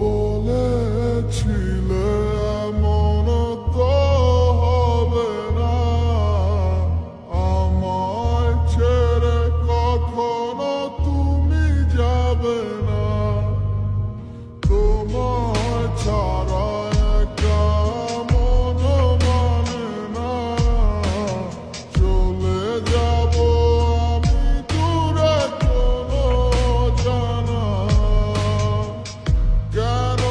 বলেছিলে এমন তো হবে না, আমায় ছেড়ে কখনো তুমি যাবে না। তোমায় ছাড়া একা মন মানে না, চলে যাব আমি দূরে কোনো জানা। কেন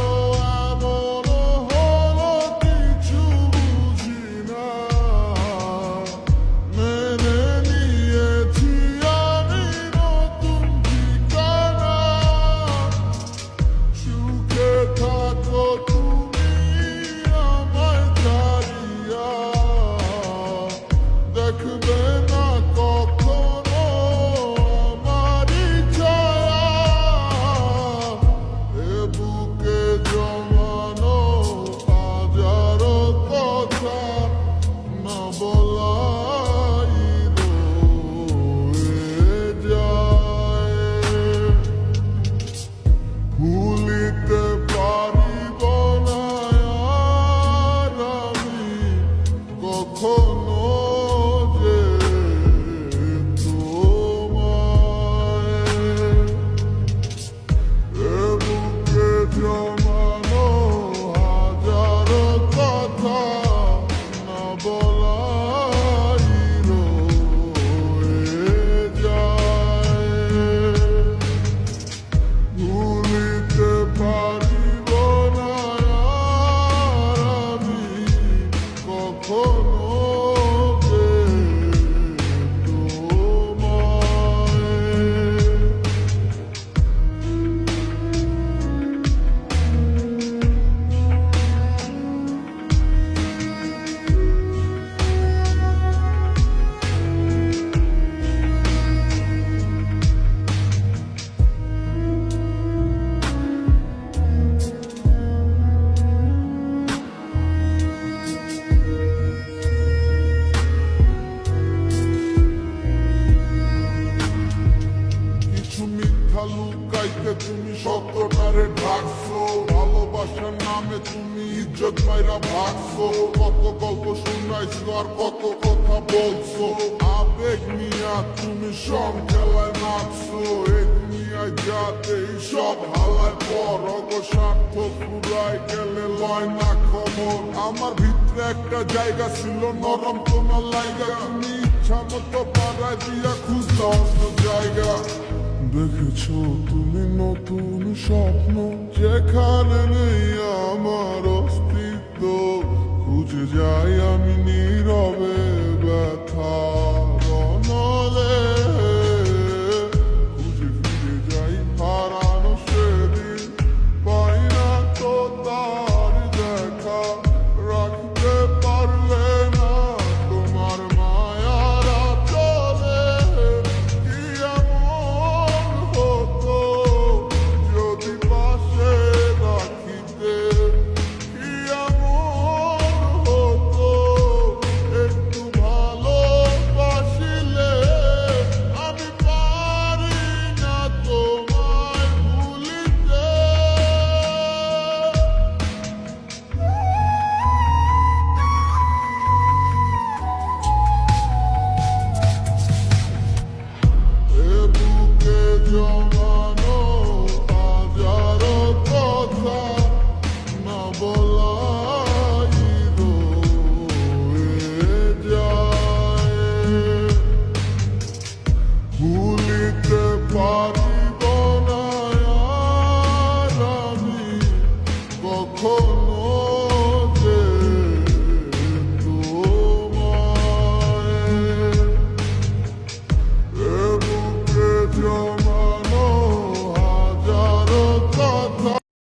এমন হলো কিছু বুঝি না, মেনে নিয়েছি আমি নতুন ঠিকানা। সুখে থাকো তুমি আমায় ছাড়িয়া, দেখবে না কখনো আমারই ছায়া। এ বুকে জমানো হাজারো কথা না বলাই রয়ে যায়। ভুলিতে পারিব না আর আমি কখনো যে তোমায়। এ বুকে জমানো হাজারো কথা না বলাই রয়ে যায়। ভুলিতে পারিব না আর আমি কখনো যে কিছু মিথ্যা লুকাইতে তুমি সত্যটারে ঢাকছো। ভালোবাসার নামে তুমি ইজ্জত মাইরা ভাগছো। কত গল্প শুনাইছো আর কত কথা বলছো। আবেগ নিয়া তুমি সব খেলায় নাচছো। এই দুনিয়ায় যাতে সব হালায় পর অগস্বার্থ পুরাই গেলে লয় না খবর। আমার ভিতরে একটা জায়গা ছিল নরম তোমার লাইগা, তুমি ইচ্ছা মতো পাড়ায় দিয়া খুঁজলা অন্য জায়গা। দেখেছো তুমি নতুন স্বপ্ন, যেখানে নেই আমার অস্তিত্ব। খুঁজে যাই আমি